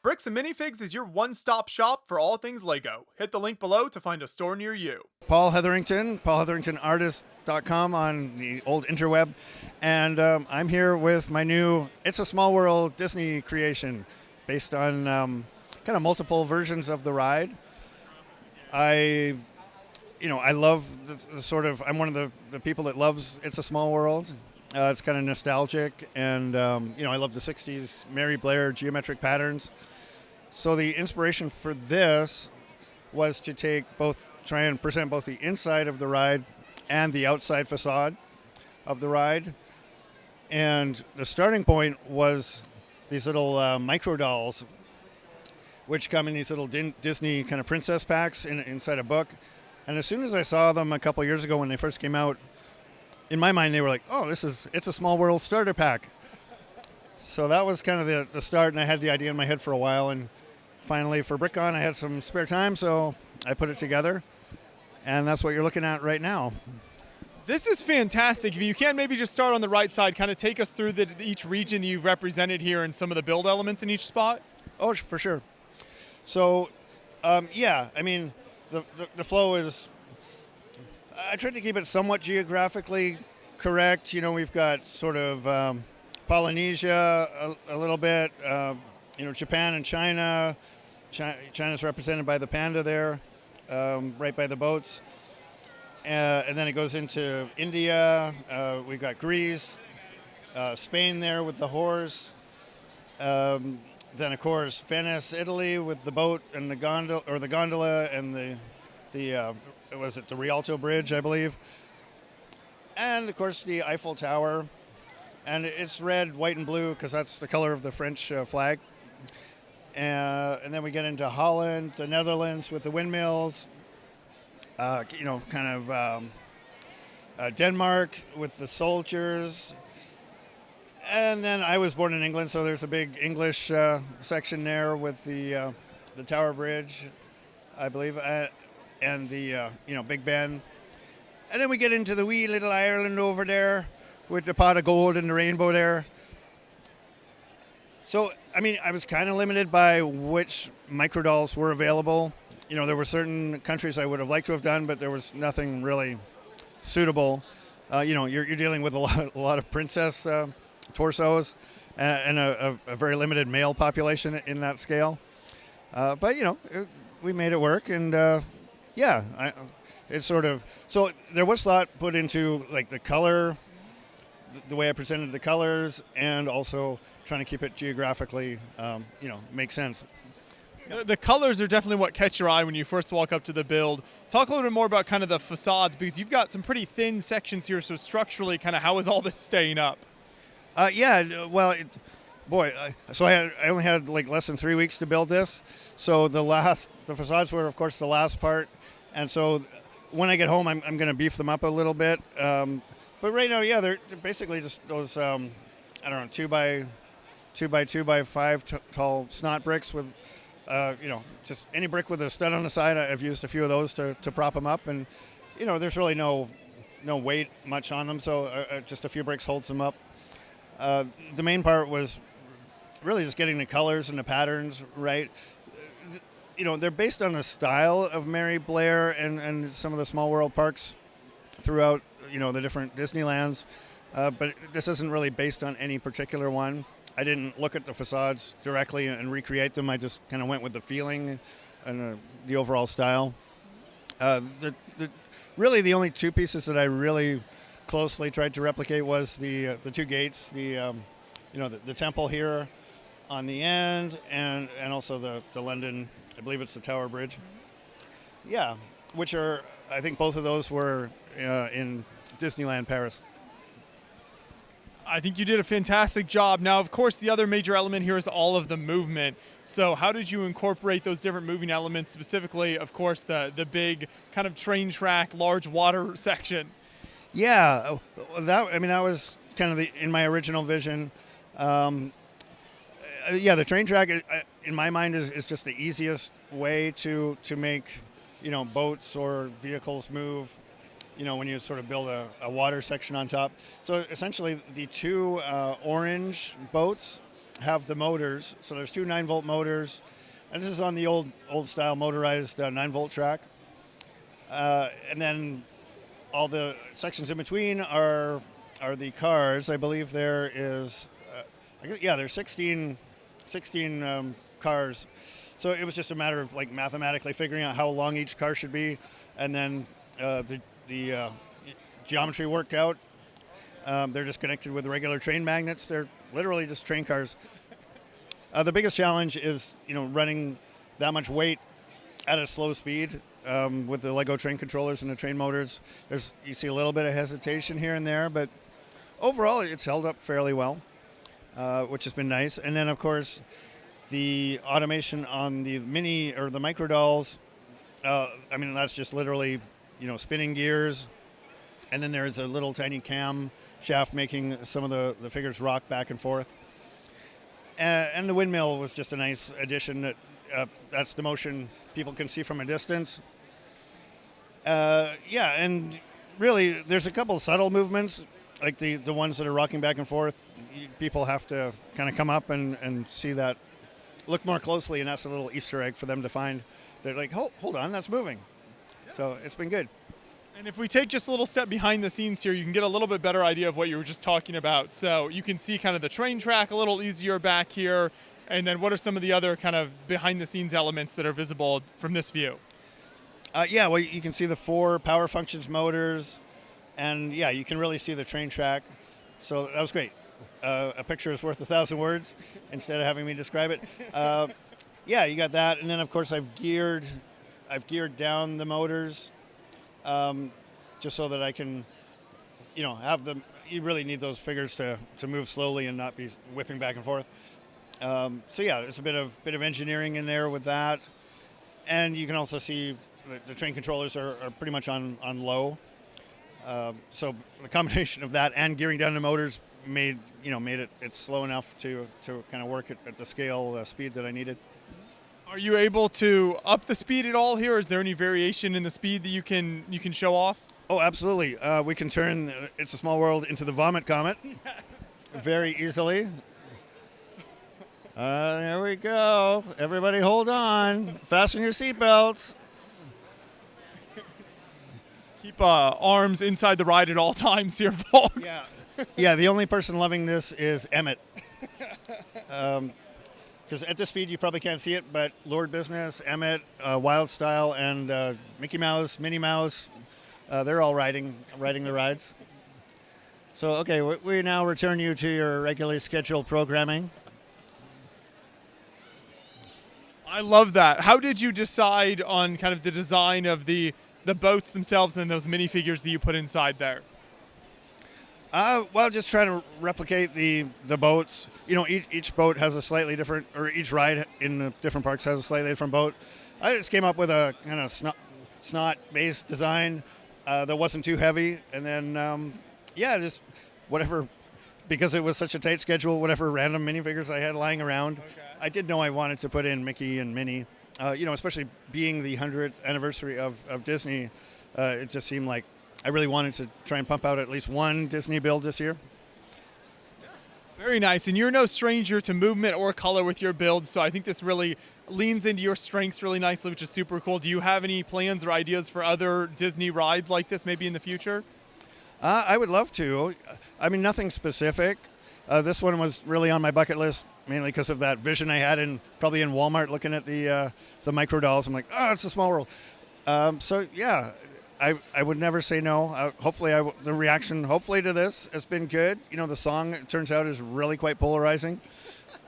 Bricks and Minifigs is your one-stop shop for all things Lego. Hit the link below to find a store near you. Paul Hetherington, paulhetheringtonartist.com on the old interweb. And I'm here with my new It's a Small World Disney creation based on kind of multiple versions of the ride. I love the sort of, I'm one of the people that loves It's a Small World. It's kind of nostalgic, and I love the 60s Mary Blair geometric patterns. So the inspiration for this was to try and present both the inside of the ride and the outside facade of the ride. And the starting point was these little micro dolls, which come in these little Disney kind of princess packs inside a book. And as soon as I saw them a couple years ago when they first came out, in my mind they were like, oh, it's a Small World starter pack. So that was kind of the start, and I had the idea in my head for a while, and finally for BrickCon I had some spare time, so I put it together, and that's what you're looking at right now. This is fantastic. If you can maybe just start on the right side, kind of take us through each region that you've represented here and some of the build elements in each spot. Oh, for sure. So, the flow is, I tried to keep it somewhat geographically correct. You know, we've got sort of Polynesia a little bit, Japan and China. China's represented by the panda there, right by the boats. And then it goes into India. We've got Greece, Spain there with the horse. Then, of course, Venice, Italy with the boat and the gondola and the Rialto Bridge, I believe. And, of course, the Eiffel Tower. And it's red, white, and blue because that's the color of the French flag. And then we get into Holland, the Netherlands with the windmills. Denmark with the soldiers. And then I was born in England, so there's a big English section there with the Tower Bridge, I believe, and the Big Ben. And then we get into the wee little Ireland over there with the pot of gold and the rainbow there. So, I was kind of limited by which microdolls were available. There were certain countries I would have liked to have done, but there was nothing really suitable. You're dealing with a lot of princess torsos and a very limited male population in that scale. We made it work, and it's sort of, so there was thought put into like the color, the way I presented the colors, and also trying to keep it geographically, make sense. The colors are definitely what catch your eye when you first walk up to the build. Talk a little bit more about kind of the facades, because you've got some pretty thin sections here, so structurally, kind of how is all this staying up? So I only had like less than 3 weeks to build this. So the facades were, of course, the last part. And so when I get home, I'm going to beef them up a little bit. But right now, they're basically just those, 2 by 2 by 5 tall snot bricks with, just any brick with a stud on the side. I've used a few of those to prop them up. And, there's really no weight much on them. So just a few bricks holds them up. The main part was really just getting the colors and the patterns right. They're based on the style of Mary Blair and some of the Small World parks throughout, the different Disneylands. But this isn't really based on any particular one. I didn't look at the facades directly and recreate them. I just kind of went with the feeling and the overall style. Really the only two pieces that I really closely tried to replicate was the two gates, the temple here on the end, and also the London, I believe it's the Tower Bridge. Yeah, which are, I think both of those were in Disneyland Paris. I think you did a fantastic job. Now, of course, the other major element here is all of the movement. So how did you incorporate those different moving elements, specifically, of course, the big kind of train track, large water section? Yeah, that was kind of in my original vision. The train track, in my mind, is just the easiest way to make, boats or vehicles move, when you sort of build a water section on top. So essentially, the two orange boats have the motors. So there's two 9-volt motors, and this is on the old style motorized 9-volt track. And then all the sections in between are the cars. I believe there is, there's 16 cars. So it was just a matter of like mathematically figuring out how long each car should be, and then the geometry worked out. They're just connected with regular train magnets. They're literally just train cars. The biggest challenge is running that much weight at a slow speed with the Lego train controllers and the train motors. You see a little bit of hesitation here and there, but overall it's held up fairly well, which has been nice. And then of course the automation on the mini or the micro dolls. That's just literally spinning gears, and then there's a little tiny cam shaft making some of the figures rock back and forth. And the windmill was just a nice addition. That's the motion people can see from a distance. And really, there's a couple subtle movements, like the ones that are rocking back and forth. People have to kind of come up and see that, look more closely, and that's a little Easter egg for them to find. They're like, hold on, that's moving. Yeah. So it's been good. And if we take just a little step behind the scenes here, you can get a little bit better idea of what you were just talking about. So you can see kind of the train track a little easier back here. And then what are some of the other kind of behind the scenes elements that are visible from this view? You can see the 4 power functions motors, and you can really see the train track. So that was great. A picture is worth 1,000 words instead of having me describe it. You got that. And then of course I've geared down the motors. Just so that I can, have them. You really need those figures to move slowly and not be whipping back and forth. There's a bit of engineering in there with that, and you can also see the train controllers are pretty much on low. So the combination of that and gearing down the motors made it slow enough to kind of work at the scale speed that I needed. Are you able to up the speed at all here? Is there any variation in the speed that you can show off? Oh, absolutely. We can turn It's a Small World into the Vomit Comet very easily. There we go. Everybody hold on. Fasten your seatbelts. Keep arms inside the ride at all times here, folks. Yeah, the only person loving this is Emmett. Because at this speed you probably can't see it, but Lord Business, Emmett, Wild Style, and Mickey Mouse, Minnie Mouse, they're all riding the rides. So, okay, we now return you to your regularly scheduled programming. I love that. How did you decide on kind of the design of the boats themselves and those minifigures that you put inside there? Just trying to replicate the boats. Each boat has a slightly different, or each ride in the different parks has a slightly different boat. I just came up with a kind of snot-based design that wasn't too heavy, and then just whatever, because it was such a tight schedule, whatever random minifigures I had lying around. Okay. I did know I wanted to put in Mickey and Minnie. Especially being the 100th anniversary of Disney, it just seemed like I really wanted to try and pump out at least one Disney build this year. Very nice. And you're no stranger to movement or color with your builds, so I think this really leans into your strengths really nicely, which is super cool. Do you have any plans or ideas for other Disney rides like this maybe in the future? I would love to. Nothing specific. This one was really on my bucket list, mainly because of that vision I had probably in Walmart looking at the micro dolls. I'm like, it's a small world. I would never say no. The reaction hopefully to this has been good. The song, it turns out, is really quite polarizing.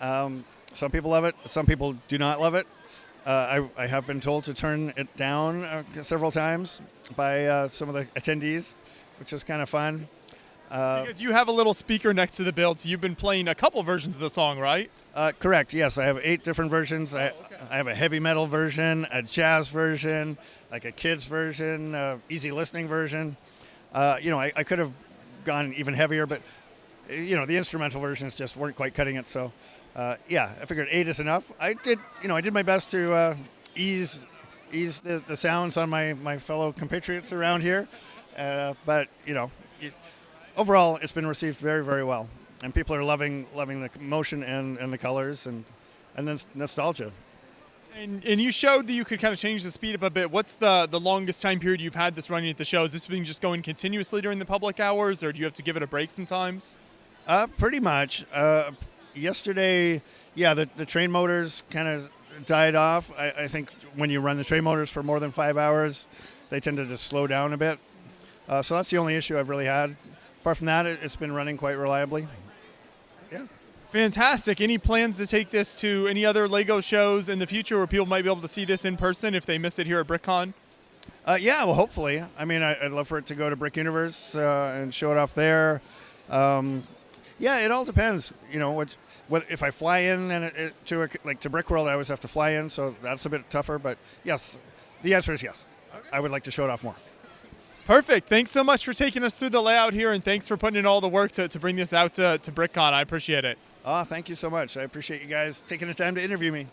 Some people love it. Some people do not love it. I have been told to turn it down several times by some of the attendees, which is kind of fun. Because you have a little speaker next to the build, so you've been playing a couple versions of the song, right? Correct, yes. I have 8 different versions. Okay. I have a heavy metal version, a jazz version, like a kids version, easy listening version. I could have gone even heavier, but, the instrumental versions just weren't quite cutting it. So, I figured 8 is enough. I did my best to ease the sounds on my fellow compatriots around here. But, overall, it's been received very, very well. and people are loving the motion and the colors and then nostalgia. And you showed that you could kind of change the speed up a bit. What's the longest time period you've had this running at the show? Has this been just going continuously during the public hours, or do you have to give it a break sometimes? Pretty much. Yesterday, yeah, the train motors kind of died off. I think when you run the train motors for more than 5 hours, they tend to just slow down a bit. So that's the only issue I've really had. Apart from that, it's been running quite reliably. Yeah. Fantastic. Any plans to take this to any other LEGO shows in the future where people might be able to see this in person if they missed it here at BrickCon? Yeah, well, hopefully. I mean, I'd love for it to go to Brick Universe and show it off there. Yeah, it all depends. You know, what if I fly in and to Brick World, I always have to fly in, so that's a bit tougher. But yes, the answer is yes. Okay. I would like to show it off more. Perfect. Thanks so much for taking us through the layout here, and thanks for putting in all the work to bring this out to BrickCon. I appreciate it. Oh, thank you so much. I appreciate you guys taking the time to interview me.